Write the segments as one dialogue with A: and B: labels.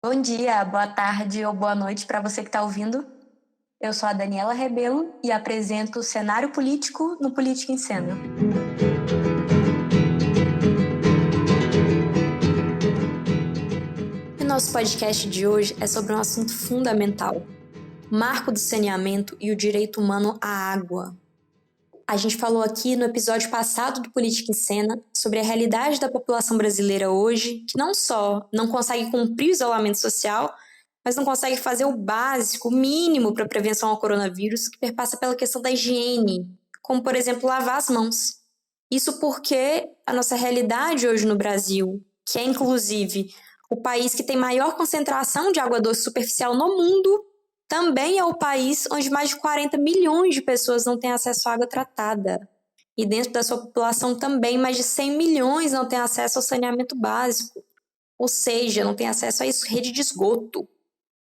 A: Bom dia, boa tarde ou boa noite para você que está ouvindo. Eu sou a Daniela Rebelo e apresento o Cenário Político no Política em Cena. O nosso podcast de hoje é sobre um assunto fundamental: o marco do saneamento e o direito humano à água. A gente falou aqui no episódio passado do Política em Cena sobre a realidade da população brasileira hoje, que não só não consegue cumprir o isolamento social, mas não consegue fazer o básico, o mínimo para a prevenção ao coronavírus, que perpassa pela questão da higiene, como, por exemplo, lavar as mãos. Isso porque a nossa realidade hoje no Brasil, que é inclusive o país que tem maior concentração de água doce superficial no mundo, também é o país onde mais de 40 milhões de pessoas não têm acesso à água tratada. E dentro da sua população também mais de 100 milhões não têm acesso ao saneamento básico. Ou seja, não têm acesso a isso, rede de esgoto.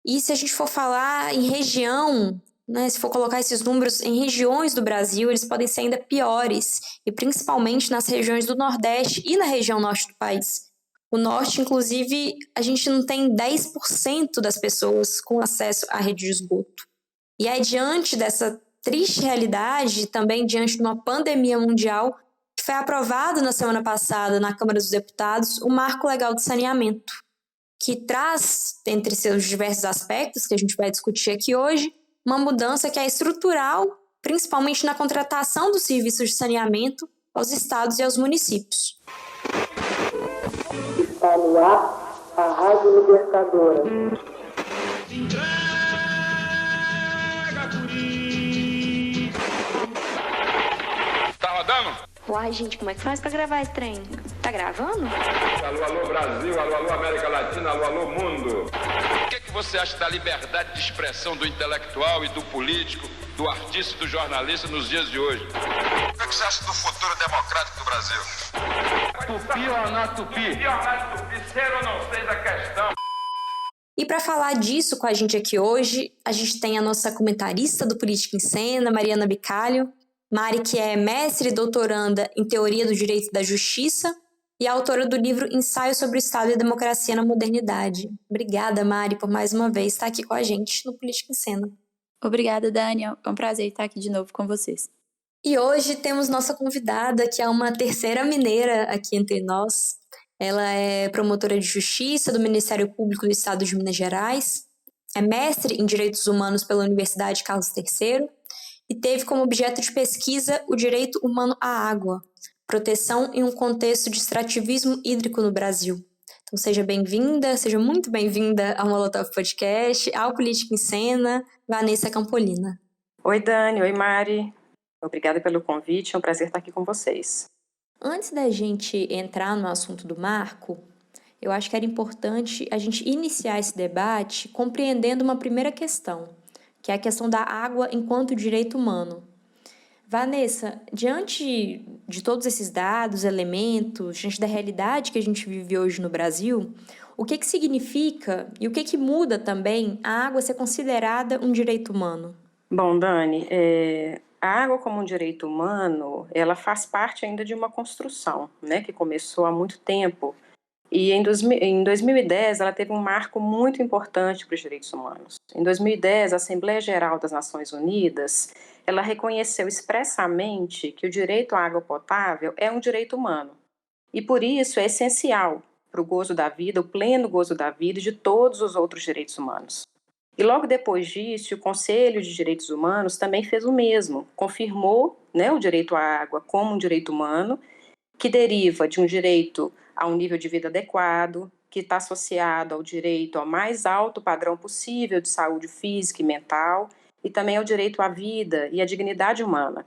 A: E se a gente for falar em região, né, se for colocar esses números em regiões do Brasil, eles podem ser ainda piores, e principalmente nas regiões do Nordeste e na região norte do país. O norte, inclusive, a gente não tem 10% das pessoas com acesso à rede de esgoto. E aí, diante dessa triste realidade, também diante de uma pandemia mundial, que foi aprovado na semana passada na Câmara dos Deputados o Marco Legal de Saneamento, que traz, entre seus diversos aspectos que a gente vai discutir aqui hoje, uma mudança que é estrutural, principalmente na contratação dos serviços de saneamento aos estados e aos municípios.
B: Está no ar a Rádio Libertadora.
C: Entrega, guri! Tá rodando?
D: Uai, gente, como é que faz pra gravar esse trem? Tá gravando?
C: Alô, alô, Brasil, alô, alô, América Latina, alô, alô, mundo. O que você acha da liberdade de expressão do intelectual e do político, do artista e do jornalista nos dias de hoje? O que você acha do futuro democrático do Brasil? Tupi ou não tupi? Tupi ou não tupi, ser ou não ser da questão.
A: E para falar disso com a gente aqui hoje, a gente tem a nossa comentarista do Política em Cena, Mariana Bicalho. Mari, que é mestre e doutoranda em Teoria do Direito e da Justiça e autora do livro Ensaio sobre o Estado e a Democracia na Modernidade. Obrigada, Mari, por mais uma vez estar aqui com a gente no Política em Cena.
E: Obrigada, Dani. É um prazer estar aqui de novo com vocês.
A: E hoje temos nossa convidada, que é uma terceira mineira aqui entre nós. Ela é promotora de justiça do Ministério Público do Estado de Minas Gerais, é mestre em Direitos Humanos pela Universidade Carlos III e teve como objeto de pesquisa o direito humano à água, proteção em um contexto de extrativismo hídrico no Brasil. Então seja bem-vinda, seja muito bem-vinda ao Molotov Podcast, ao Política em Cena, Vanessa Campolina.
B: Oi, Dani. Oi, Mari. Obrigada pelo convite, é um prazer estar aqui com vocês.
A: Antes da gente entrar no assunto do marco, eu acho que era importante a gente iniciar esse debate compreendendo uma primeira questão, que é a questão da água enquanto direito humano. Vanessa, diante de todos esses dados, elementos, diante da realidade que a gente vive hoje no Brasil, o que significa e o que muda também a água ser considerada um direito humano?
B: Bom, Dani, a água como um direito humano, ela faz parte ainda de uma construção, né, que começou há muito tempo. E em 2010, ela teve um marco muito importante para os direitos humanos. Em 2010, a Assembleia Geral das Nações Unidas, ela reconheceu expressamente que o direito à água potável é um direito humano. E por isso é essencial para o gozo da vida, o pleno gozo da vida e de todos os outros direitos humanos. E logo depois disso, o Conselho de Direitos Humanos também fez o mesmo, confirmou, né, o direito à água como um direito humano, que deriva de um direito a um nível de vida adequado, que está associado ao direito ao mais alto padrão possível de saúde física e mental, e também ao direito à vida e à dignidade humana.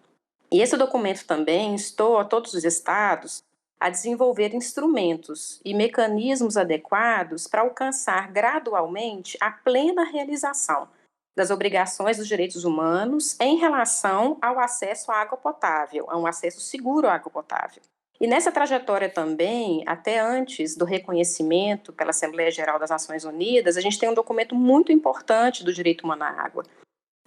B: E esse documento também instou a todos os estados a desenvolver instrumentos e mecanismos adequados para alcançar gradualmente a plena realização das obrigações dos direitos humanos em relação ao acesso à água potável, a um acesso seguro à água potável. E nessa trajetória também, até antes do reconhecimento pela Assembleia Geral das Nações Unidas, a gente tem um documento muito importante do direito humano à água,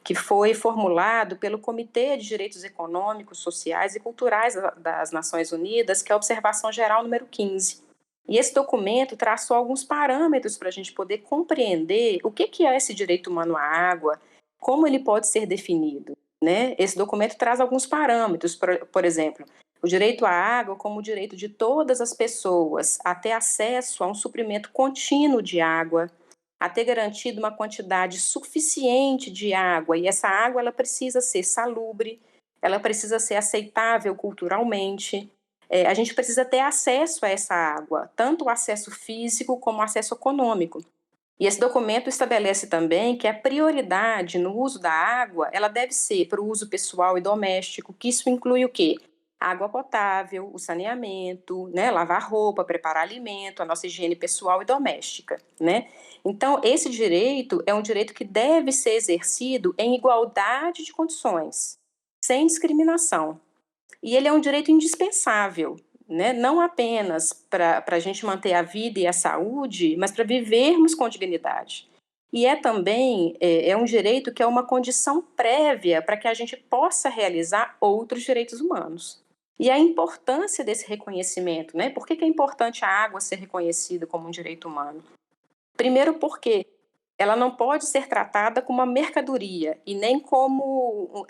B: que foi formulado pelo Comitê de Direitos Econômicos, Sociais e Culturais das Nações Unidas, que é a Observação Geral número 15. E esse documento traçou alguns parâmetros para a gente poder compreender o que é esse direito humano à água, como ele pode ser definido, né? Esse documento traz alguns parâmetros, por exemplo, o direito à água como o direito de todas as pessoas a ter acesso a um suprimento contínuo de água, a ter garantido uma quantidade suficiente de água, e essa água ela precisa ser salubre, ela precisa ser aceitável culturalmente. A gente precisa ter acesso a essa água, tanto o acesso físico como o acesso econômico. E esse documento estabelece também que a prioridade no uso da água, ela deve ser para o uso pessoal e doméstico, que isso inclui o quê? Água potável, o saneamento, né, lavar roupa, preparar alimento, a nossa higiene pessoal e doméstica, né? Então, esse direito é um direito que deve ser exercido em igualdade de condições, sem discriminação. E ele é um direito indispensável, né? Não apenas para a gente manter a vida e a saúde, mas para vivermos com dignidade. E também um direito que é uma condição prévia para que a gente possa realizar outros direitos humanos. E a importância desse reconhecimento, né? Por que é importante a água ser reconhecida como um direito humano? Primeiro porque ela não pode ser tratada como uma mercadoria e nem como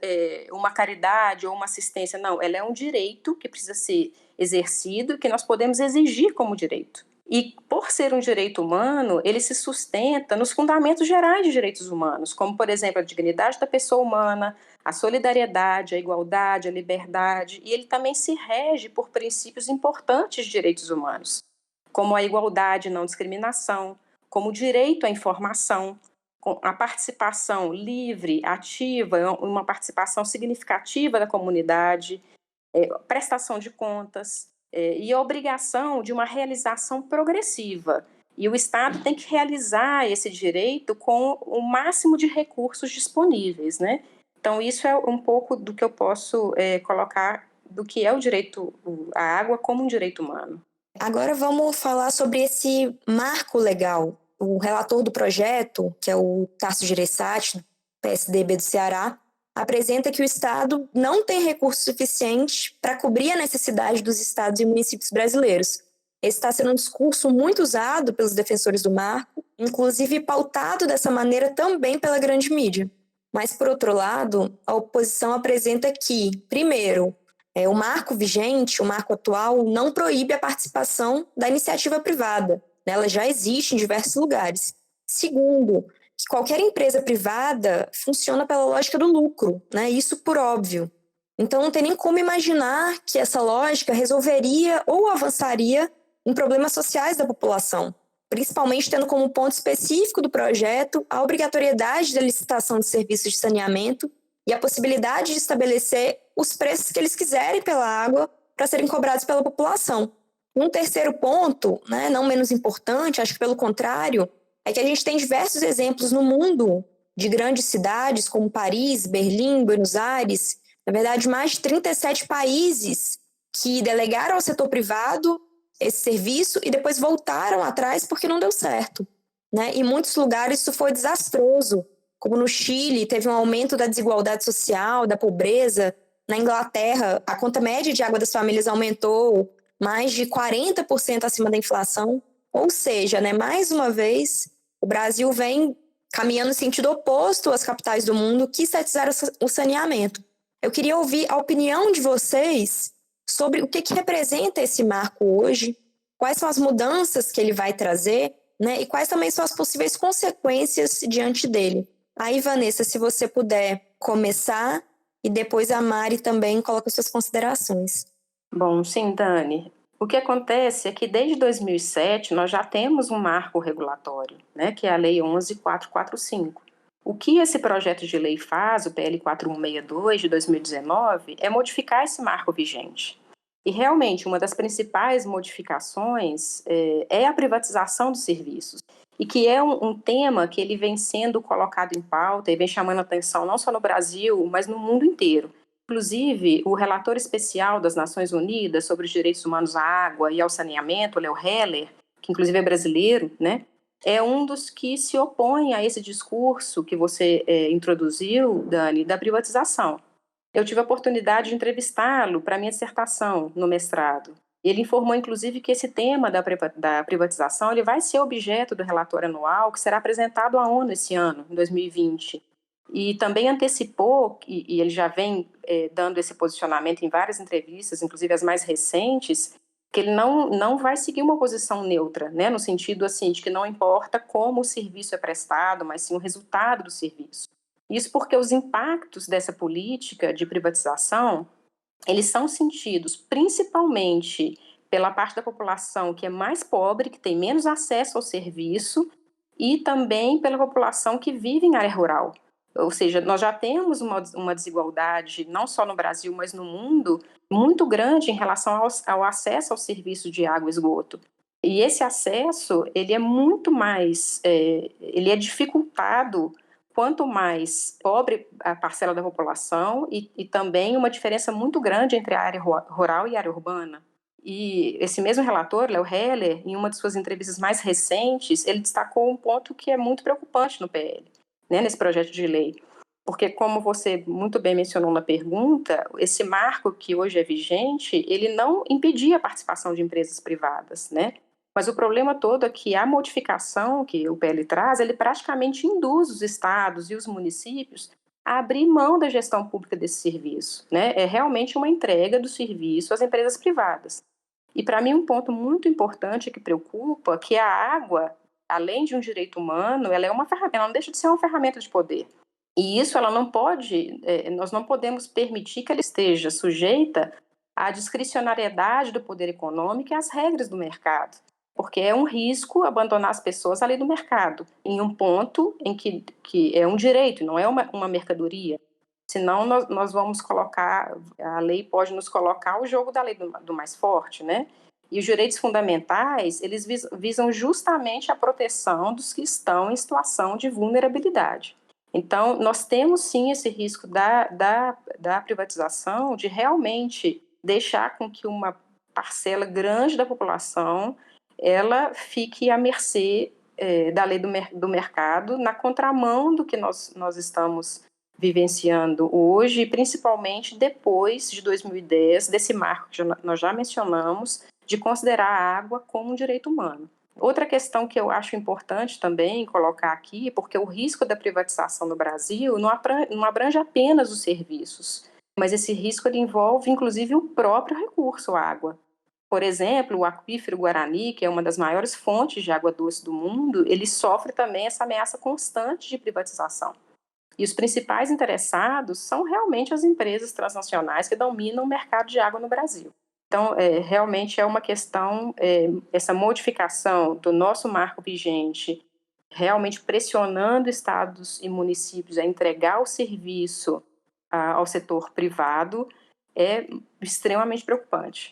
B: uma caridade ou uma assistência. Não, ela é um direito que precisa ser exercido e que nós podemos exigir como direito. E por ser um direito humano, ele se sustenta nos fundamentos gerais de direitos humanos, como, por exemplo, a dignidade da pessoa humana, a solidariedade, a igualdade, a liberdade, e ele também se rege por princípios importantes de direitos humanos, como a igualdade e não discriminação, como o direito à informação, a participação livre, ativa, uma participação significativa da comunidade, prestação de contas, e a obrigação de uma realização progressiva. E o Estado tem que realizar esse direito com o máximo de recursos disponíveis, né? Então, isso é um pouco do que eu posso colocar do que é o direito à água como um direito humano.
A: Agora vamos falar sobre esse marco legal. O relator do projeto, que é o Tasso Gereissati, do PSDB do Ceará, apresenta que o Estado não tem recurso suficiente para cobrir a necessidade dos estados e municípios brasileiros. Esse está sendo um discurso muito usado pelos defensores do marco, inclusive pautado dessa maneira também pela grande mídia. Mas, por outro lado, a oposição apresenta que, primeiro, o marco vigente, o marco atual, não proíbe a participação da iniciativa privada. Ela já existe em diversos lugares. Segundo, que qualquer empresa privada funciona pela lógica do lucro, né? Isso por óbvio. Então, não tem nem como imaginar que essa lógica resolveria ou avançaria em problemas sociais da população, principalmente tendo como ponto específico do projeto a obrigatoriedade da licitação de serviços de saneamento e a possibilidade de estabelecer os preços que eles quiserem pela água para serem cobrados pela população. Um terceiro ponto, né, não menos importante, acho que pelo contrário, é que a gente tem diversos exemplos no mundo de grandes cidades como Paris, Berlim, Buenos Aires, na verdade mais de 37 países que delegaram ao setor privado esse serviço e depois voltaram atrás porque não deu certo, né? Em muitos lugares isso foi desastroso, como no Chile teve um aumento da desigualdade social, da pobreza. Na Inglaterra, a conta média de água das famílias aumentou mais de 40% acima da inflação. Ou seja, né, mais uma vez, o Brasil vem caminhando no sentido oposto às capitais do mundo que estatizaram o saneamento. Eu queria ouvir a opinião de vocês sobre o que representa esse marco hoje, quais são as mudanças que ele vai trazer, né, e quais também são as possíveis consequências diante dele. Aí, Vanessa, se você puder começar, e depois a Mari também coloca suas considerações.
B: Bom, sim, Dani. O que acontece é que desde 2007 nós já temos um marco regulatório, né, que é a Lei 11.445. O que esse projeto de lei faz, o PL 4162 de 2019, é modificar esse marco vigente. E realmente uma das principais modificações é a privatização dos serviços, e que é um tema que ele vem sendo colocado em pauta e vem chamando atenção não só no Brasil, mas no mundo inteiro. Inclusive, o relator especial das Nações Unidas sobre os direitos humanos à água e ao saneamento, Léo Heller, que inclusive é brasileiro, né, é um dos que se opõe a esse discurso que você introduziu, Dani, da privatização. Eu tive a oportunidade de entrevistá-lo para minha dissertação no mestrado. Ele informou, inclusive, que esse tema da privatização ele vai ser objeto do relatório anual que será apresentado à ONU esse ano, em 2020. E também antecipou, e ele já vem dando esse posicionamento em várias entrevistas, inclusive as mais recentes, que ele não vai seguir uma posição neutra, né, no sentido assim, de que não importa como o serviço é prestado, mas sim o resultado do serviço. Isso porque os impactos dessa política de privatização, eles são sentidos principalmente pela parte da população que é mais pobre, que tem menos acesso ao serviço, e também pela população que vive em área rural. Ou seja, nós já temos uma desigualdade, não só no Brasil, mas no mundo, muito grande em relação ao acesso ao serviço de água e esgoto. E esse acesso, ele é muito mais, ele é dificultado quanto mais pobre a parcela da população e também uma diferença muito grande entre a área rural e a área urbana. E esse mesmo relator, Léo Heller, em uma de suas entrevistas mais recentes, ele destacou um ponto que é muito preocupante no PL, né, nesse projeto de lei. Porque, como você muito bem mencionou na pergunta, esse marco que hoje é vigente, ele não impedia a participação de empresas privadas, né? Mas o problema todo é que a modificação que o PL traz, ele praticamente induz os estados e os municípios a abrir mão da gestão pública desse serviço, né? É realmente uma entrega do serviço às empresas privadas. E para mim um ponto muito importante que preocupa, que a água, além de um direito humano, ela não deixa de ser uma ferramenta de poder. E isso ela não pode, nós não podemos permitir que ela esteja sujeita à discricionariedade do poder econômico e às regras do mercado. Porque é um risco abandonar as pessoas à lei do mercado, em um ponto em que é um direito, não é uma mercadoria. Senão nós vamos colocar, a lei pode nos colocar ao jogo da lei do mais forte, né? E os direitos fundamentais, eles visam justamente a proteção dos que estão em situação de vulnerabilidade. Então, nós temos sim esse risco da privatização, de realmente deixar com que uma parcela grande da população ela fique à mercê da lei do mercado, na contramão do que nós estamos vivenciando hoje, principalmente depois de 2010, desse marco que nós já mencionamos, de considerar a água como um direito humano. Outra questão que eu acho importante também colocar aqui, porque o risco da privatização no Brasil não abrange apenas os serviços, mas esse risco ele envolve inclusive o próprio recurso, a água. Por exemplo, o aquífero Guarani, que é uma das maiores fontes de água doce do mundo, ele sofre também essa ameaça constante de privatização. E os principais interessados são realmente as empresas transnacionais que dominam o mercado de água no Brasil. Então, realmente é uma questão, essa modificação do nosso marco vigente, realmente pressionando estados e municípios a entregar o serviço ao setor privado, é extremamente preocupante.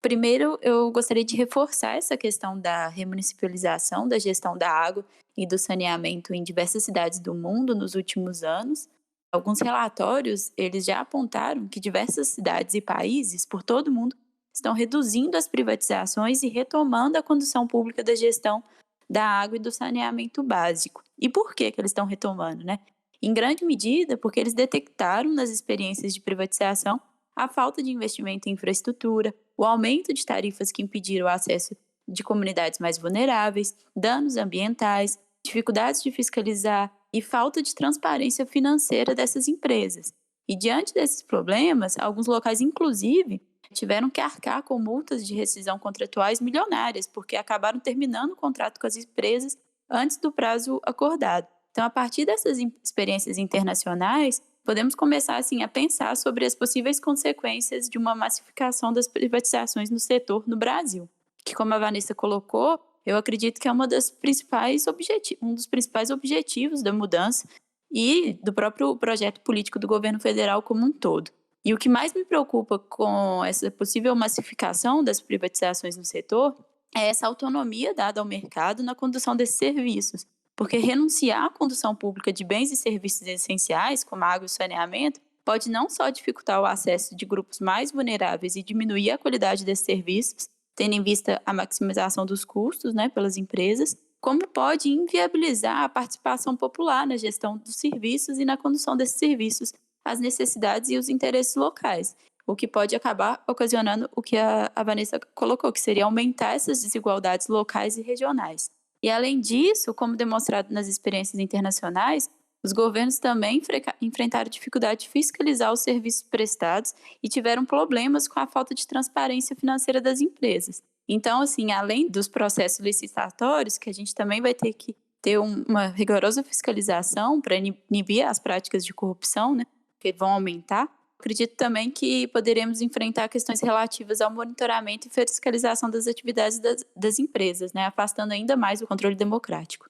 E: Primeiro, eu gostaria de reforçar essa questão da remunicipalização da gestão da água e do saneamento em diversas cidades do mundo nos últimos anos. Alguns relatórios, eles já apontaram que diversas cidades e países por todo o mundo estão reduzindo as privatizações e retomando a condução pública da gestão da água e do saneamento básico. E por que eles estão retomando, né? Em grande medida, porque eles detectaram nas experiências de privatização a falta de investimento em infraestrutura, o aumento de tarifas que impediram o acesso de comunidades mais vulneráveis, danos ambientais, dificuldades de fiscalizar e falta de transparência financeira dessas empresas. E diante desses problemas, alguns locais, inclusive, tiveram que arcar com multas de rescisão contratuais milionárias, porque acabaram terminando o contrato com as empresas antes do prazo acordado. Então, a partir dessas experiências internacionais, podemos começar assim, a pensar sobre as possíveis consequências de uma massificação das privatizações no setor no Brasil, que, como a Vanessa colocou, eu acredito que é um dos principais objetivos da mudança e do próprio projeto político do governo federal como um todo. E o que mais me preocupa com essa possível massificação das privatizações no setor é essa autonomia dada ao mercado na condução desses serviços, porque renunciar à condução pública de bens e serviços essenciais, como a água e o saneamento, pode não só dificultar o acesso de grupos mais vulneráveis e diminuir a qualidade desses serviços, tendo em vista a maximização dos custos, né, pelas empresas, como pode inviabilizar a participação popular na gestão dos serviços e na condução desses serviços às necessidades e os interesses locais. o que pode acabar ocasionando o que a Vanessa colocou, que seria aumentar essas desigualdades locais e regionais. E, além disso, como demonstrado nas experiências internacionais, os governos também enfrentaram dificuldade de fiscalizar os serviços prestados e tiveram problemas com a falta de transparência financeira das empresas. Então, assim, além dos processos licitatórios, que a gente também vai ter que ter uma rigorosa fiscalização para inibir as práticas de corrupção, né, que vão aumentar, acredito também que poderemos enfrentar questões relativas ao monitoramento e fiscalização das atividades das empresas, né, afastando ainda mais o controle democrático.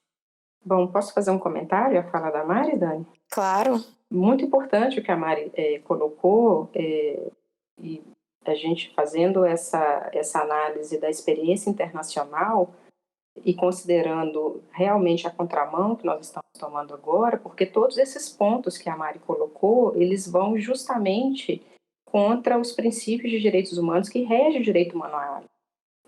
B: Bom, posso fazer um comentário à fala da Mari, Dani?
A: Claro.
B: Muito importante o que a Mari colocou, e a gente fazendo essa análise da experiência internacional e considerando realmente a contramão que nós estamos tomando agora, porque todos esses pontos que a Mari colocou, eles vão justamente contra os princípios de direitos humanos que regem o direito humano à água.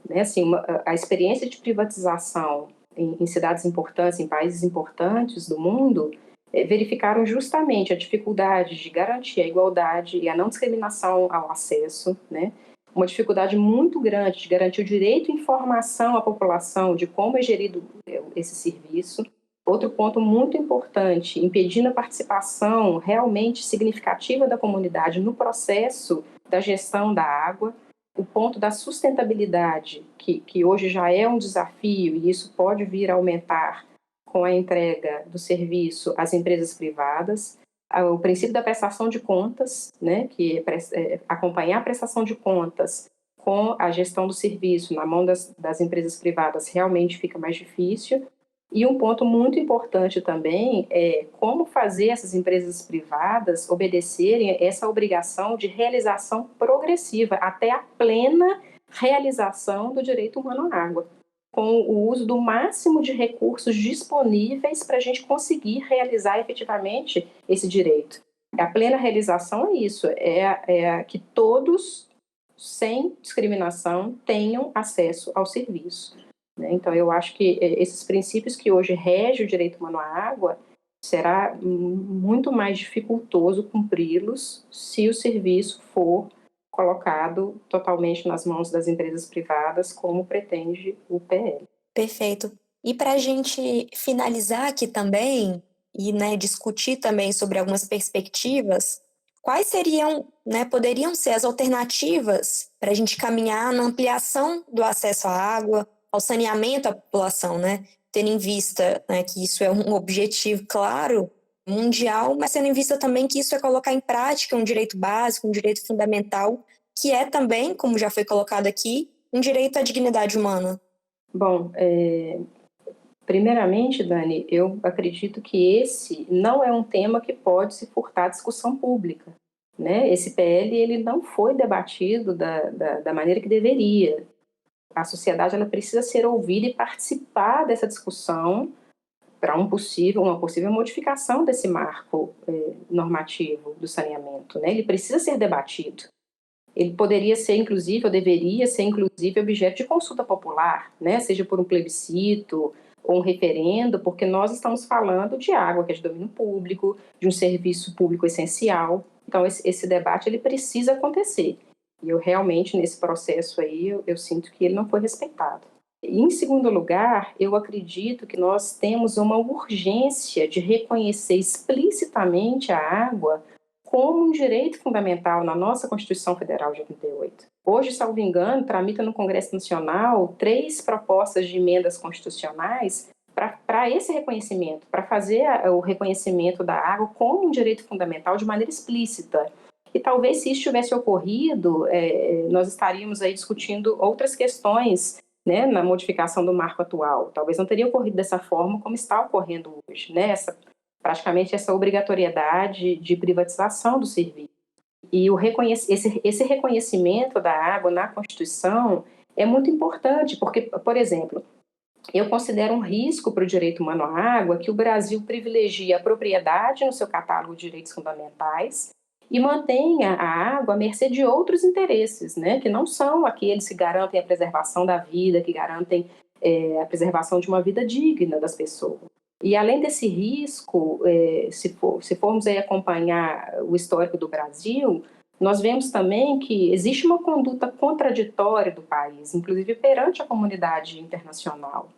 B: Né? Assim, a experiência de privatização em cidades importantes, em países importantes do mundo, verificaram justamente a dificuldade de garantir a igualdade e a não discriminação ao acesso, né? Uma dificuldade muito grande de garantir o direito à informação à população de como é gerido esse serviço. Outro ponto muito importante, impedindo a participação realmente significativa da comunidade no processo da gestão da água. O ponto da sustentabilidade, que hoje já é um desafio e isso pode vir a aumentar com a entrega do serviço às empresas privadas. O princípio da prestação de contas, né, que acompanhar a prestação de contas com a gestão do serviço na mão das empresas privadas realmente fica mais difícil. E um ponto muito importante também é como fazer essas empresas privadas obedecerem essa obrigação de realização progressiva até a plena realização do direito humano à água, com o uso do máximo de recursos disponíveis para a gente conseguir realizar efetivamente esse direito. A plena realização é isso, é que todos, sem discriminação, tenham acesso ao serviço. Né? Então, eu acho que esses princípios que hoje regem o direito humano à água, será muito mais dificultoso cumpri-los se o serviço for colocado totalmente nas mãos das empresas privadas, como pretende o PL.
A: Perfeito. E para a gente finalizar aqui também, e discutir também sobre algumas perspectivas, quais seriam, poderiam ser as alternativas para a gente caminhar na ampliação do acesso à água, ao saneamento da população, tendo em vista que isso é um objetivo, claro, mundial, mas tendo em vista também que isso é colocar em prática um direito básico, um direito fundamental, que é também, como já foi colocado aqui, um direito à dignidade humana.
B: Bom, primeiramente, Dani, eu acredito que esse não é um tema que pode se furtar à discussão pública. Né? Esse PL ele não foi debatido da maneira que deveria. A sociedade ela precisa ser ouvida e participar dessa discussão para uma possível modificação desse marco normativo do saneamento. Né? Ele precisa ser debatido. Ele poderia ser, inclusive, ou deveria ser, inclusive, objeto de consulta popular, né? Seja por um plebiscito ou um referendo, porque nós estamos falando de água, que é de domínio público, de um serviço público essencial. Então, esse debate ele precisa acontecer. E eu realmente, nesse processo aí, eu sinto que ele não foi respeitado. E, em segundo lugar, eu acredito que nós temos uma urgência de reconhecer explicitamente a água como um direito fundamental na nossa Constituição Federal de 88. Hoje, salvo engano, tramita no Congresso Nacional 3 propostas de emendas constitucionais para esse reconhecimento, para fazer o reconhecimento da água como um direito fundamental de maneira explícita. E talvez, se isso tivesse ocorrido, nós estaríamos aí discutindo outras questões, né, na modificação do marco atual. Talvez não teria ocorrido dessa forma como está ocorrendo hoje, né? Praticamente essa obrigatoriedade de privatização do serviço. E esse reconhecimento da água na Constituição é muito importante, porque, por exemplo, eu considero um risco para o direito humano à água que o Brasil privilegie a propriedade no seu catálogo de direitos fundamentais e mantenha a água à mercê de outros interesses, né, que não são aqueles que garantem a preservação da vida, que garantem a preservação de uma vida digna das pessoas. E além desse risco, se formos aí acompanhar o histórico do Brasil, nós vemos também que existe uma conduta contraditória do país, inclusive perante a comunidade internacional.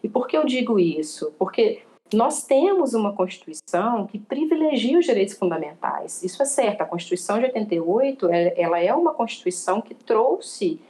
B: E por que eu digo isso? Porque nós temos uma Constituição que privilegia os direitos fundamentais. Isso é certo, a Constituição de 88 ela é uma Constituição que trouxe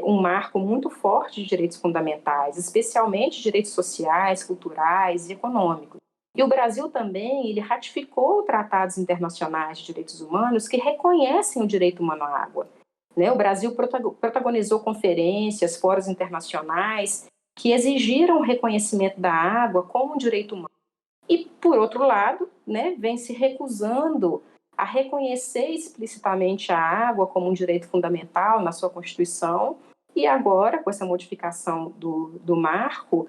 B: um marco muito forte de direitos fundamentais, especialmente direitos sociais, culturais e econômicos. E o Brasil também ele ratificou tratados internacionais de direitos humanos que reconhecem o direito humano à água. O Brasil protagonizou conferências, fóruns internacionais que exigiram o reconhecimento da água como um direito humano. E, por outro lado, vem se recusando a reconhecer explicitamente a água como um direito fundamental na sua Constituição e agora, com essa modificação do marco,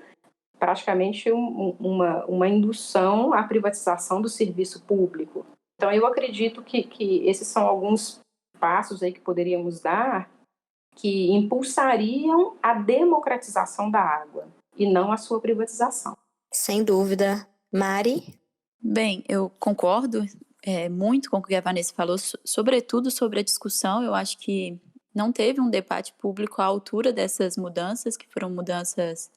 B: praticamente uma indução à privatização do serviço público. Então, eu acredito que esses são alguns passos aí que poderíamos dar que impulsariam a democratização da água e não a sua privatização.
A: Sem dúvida. Mari?
E: Bem, eu concordo muito com o que a Vanessa falou, sobretudo sobre a discussão. Eu acho que não teve um debate público à altura dessas mudanças, que foram mudanças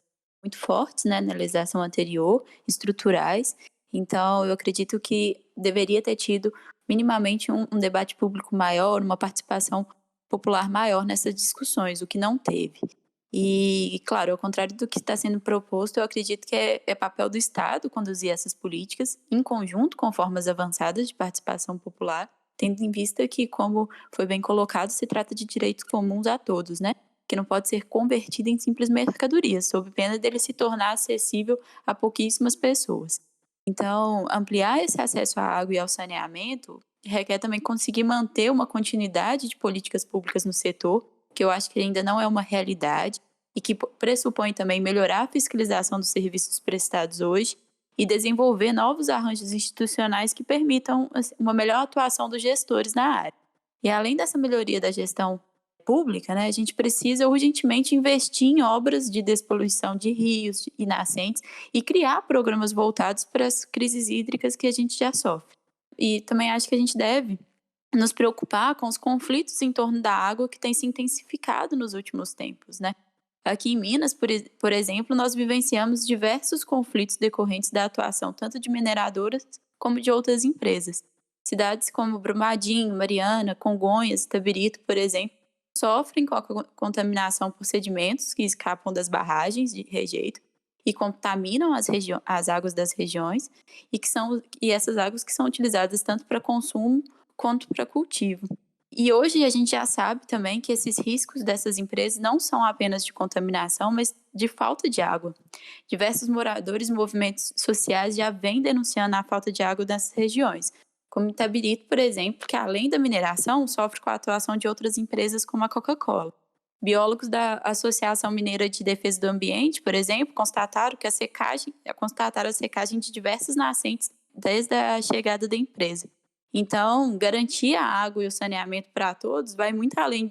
E: muito fortes, na legislação anterior, estruturais. Então, eu acredito que deveria ter tido minimamente um debate público maior, uma participação popular maior nessas discussões, o que não teve. E, claro, ao contrário do que está sendo proposto, eu acredito que é papel do Estado conduzir essas políticas em conjunto com formas avançadas de participação popular, tendo em vista que, como foi bem colocado, se trata de direitos comuns a todos, que não pode ser convertido em simples mercadorias, sob pena dele se tornar acessível a pouquíssimas pessoas. Então, ampliar esse acesso à água e ao saneamento requer também conseguir manter uma continuidade de políticas públicas no setor, que eu acho que ainda não é uma realidade, e que pressupõe também melhorar a fiscalização dos serviços prestados hoje e desenvolver novos arranjos institucionais que permitam uma melhor atuação dos gestores na área. E além dessa melhoria da gestão pública, a gente precisa urgentemente investir em obras de despoluição de rios e nascentes e criar programas voltados para as crises hídricas que a gente já sofre. E também acho que a gente deve nos preocupar com os conflitos em torno da água que têm se intensificado nos últimos tempos, Aqui em Minas, por exemplo, nós vivenciamos diversos conflitos decorrentes da atuação tanto de mineradoras como de outras empresas. Cidades como Brumadinho, Mariana, Congonhas, Itabirito, por exemplo, sofrem com a contaminação por sedimentos que escapam das barragens de rejeito e contaminam as águas das regiões e essas águas que são utilizadas tanto para consumo quanto para cultivo. E hoje a gente já sabe também que esses riscos dessas empresas não são apenas de contaminação, mas de falta de água. Diversos moradores e movimentos sociais já vêm denunciando a falta de água nessas regiões, como Itabirito, por exemplo, que além da mineração, sofre com a atuação de outras empresas como a Coca-Cola. Biólogos da Associação Mineira de Defesa do Ambiente, por exemplo, constataram a secagem de diversas nascentes desde a chegada da empresa. Então, garantir a água e o saneamento para todos vai muito além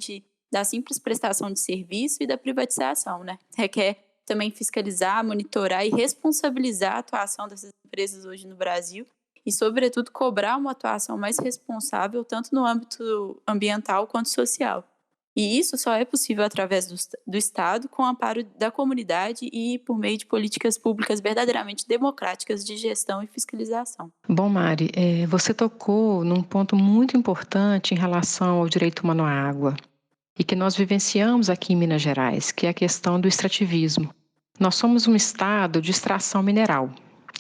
E: da simples prestação de serviço e da privatização, Requer também fiscalizar, monitorar e responsabilizar a atuação dessas empresas hoje no Brasil e, sobretudo, cobrar uma atuação mais responsável tanto no âmbito ambiental quanto social. E isso só é possível através do Estado, com o amparo da comunidade e por meio de políticas públicas verdadeiramente democráticas de gestão e fiscalização.
F: Bom, Mari, você tocou num ponto muito importante em relação ao direito humano à água e que nós vivenciamos aqui em Minas Gerais, que é a questão do extrativismo. Nós somos um estado de extração mineral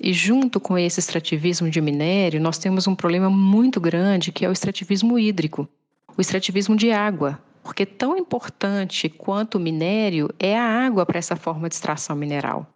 F: e junto com esse extrativismo de minério, nós temos um problema muito grande que é o extrativismo hídrico, o extrativismo de água. Porque tão importante quanto o minério é a água para essa forma de extração mineral.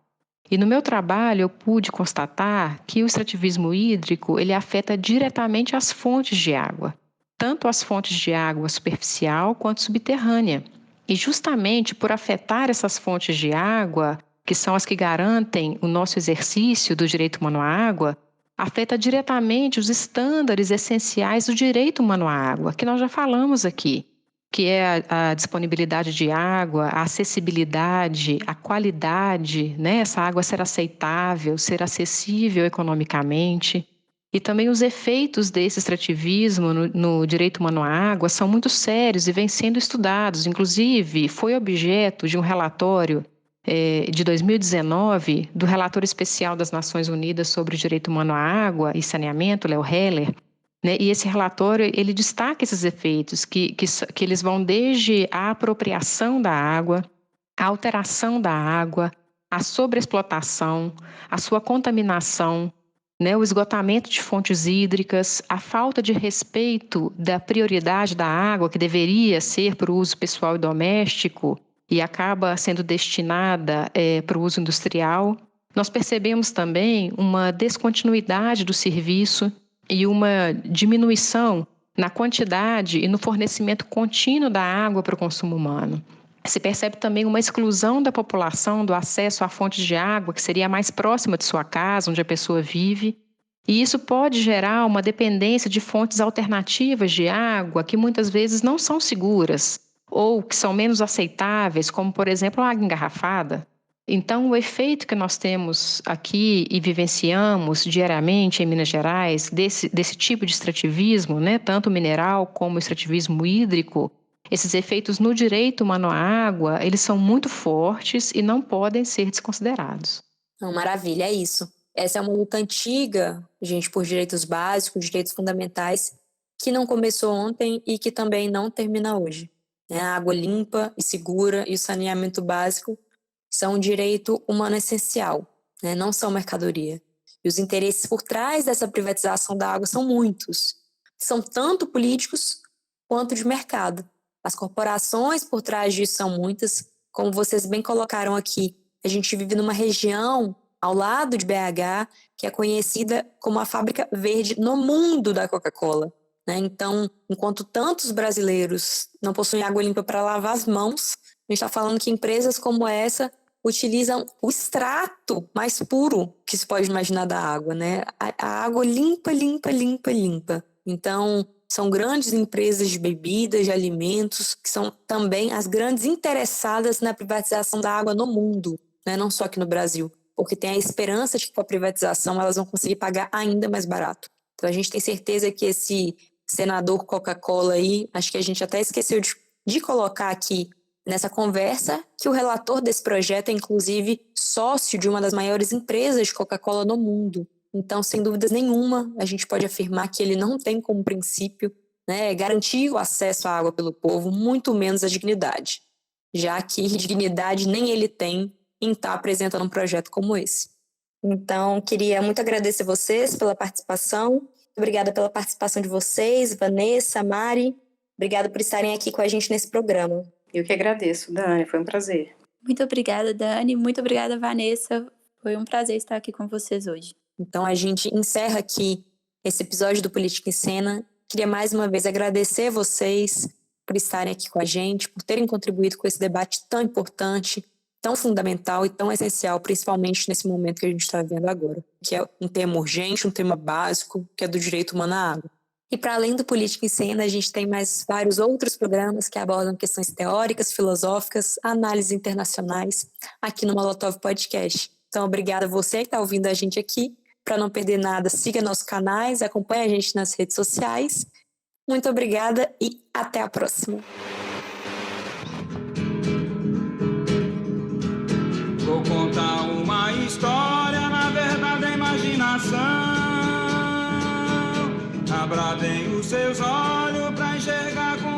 F: E no meu trabalho eu pude constatar que o extrativismo hídrico ele afeta diretamente as fontes de água, tanto as fontes de água superficial quanto subterrânea. E justamente por afetar essas fontes de água, que são as que garantem o nosso exercício do direito humano à água, afeta diretamente os estándares essenciais do direito humano à água, que nós já falamos aqui, que é a disponibilidade de água, a acessibilidade, a qualidade, Essa água ser aceitável, ser acessível economicamente. E também os efeitos desse extrativismo no direito humano à água são muito sérios e vêm sendo estudados. Inclusive, foi objeto de um relatório de 2019 do relator especial das Nações Unidas sobre o direito humano à água e saneamento, Leo Heller, né? E esse relatório ele destaca esses efeitos que eles vão desde a apropriação da água, a alteração da água, a sobreexplotação, a sua contaminação, né, o esgotamento de fontes hídricas, a falta de respeito da prioridade da água, que deveria ser para o uso pessoal e doméstico, e acaba sendo destinada para o uso industrial. Nós percebemos também uma descontinuidade do serviço e uma diminuição na quantidade e no fornecimento contínuo da água para o consumo humano. Se percebe também uma exclusão da população do acesso à fonte de água que seria mais próxima de sua casa, onde a pessoa vive. E isso pode gerar uma dependência de fontes alternativas de água que muitas vezes não são seguras ou que são menos aceitáveis, como, por exemplo, a água engarrafada. Então, o efeito que nós temos aqui e vivenciamos diariamente em Minas Gerais, desse tipo de extrativismo, né, tanto mineral como o extrativismo hídrico, esses efeitos no direito humano à água, eles são muito fortes e não podem ser desconsiderados.
A: Não, maravilha, é isso. Essa é uma luta antiga, gente, por direitos básicos, direitos fundamentais, que não começou ontem e que também não termina hoje. A água limpa e segura e o saneamento básico são um direito humano essencial, né? Não são mercadoria. E os interesses por trás dessa privatização da água são muitos. São tanto políticos quanto de mercado. As corporações por trás disso são muitas. Como vocês bem colocaram aqui, a gente vive numa região ao lado de BH que é conhecida como a fábrica verde no mundo da Coca-Cola, né? Então, enquanto tantos brasileiros não possuem água limpa para lavar as mãos, a gente está falando que empresas como essa utilizam o extrato mais puro que se pode imaginar da água, né? A água limpa. Então, são grandes empresas de bebidas, de alimentos, que são também as grandes interessadas na privatização da água no mundo, né? Não só aqui no Brasil, porque tem a esperança de que com a privatização elas vão conseguir pagar ainda mais barato. Então, a gente tem certeza que esse senador Coca-Cola aí, acho que a gente até esqueceu de colocar aqui nessa conversa, que o relator desse projeto é, inclusive, sócio de uma das maiores empresas de Coca-Cola no mundo. Então, sem dúvidas nenhuma, a gente pode afirmar que ele não tem como princípio, né, garantir o acesso à água pelo povo, muito menos a dignidade, já que dignidade nem ele tem em estar apresentando um projeto como esse. Então, queria muito agradecer vocês pela participação. Obrigada pela participação de vocês, Vanessa, Mari. Obrigada por estarem aqui com a gente nesse programa.
B: Eu que agradeço, Dani, foi um prazer.
E: Muito obrigada, Dani. Muito obrigada, Vanessa. Foi um prazer estar aqui com vocês hoje.
A: Então, a gente encerra aqui esse episódio do Política em Cena. Queria mais uma vez agradecer a vocês por estarem aqui com a gente, por terem contribuído com esse debate tão importante, tão fundamental e tão essencial, principalmente nesse momento que a gente está vivendo agora, que é um tema urgente, um tema básico, que é do direito humano à água. E para além do Política em Cena, a gente tem mais vários outros programas que abordam questões teóricas, filosóficas, análises internacionais, aqui no Molotov Podcast. Então, obrigada a você que está ouvindo a gente aqui. Para não perder nada, siga nossos canais, acompanhe a gente nas redes sociais. Muito obrigada e até a próxima.
G: Vou contar uma história, na verdade é imaginação. Abra bem os seus olhos pra enxergar com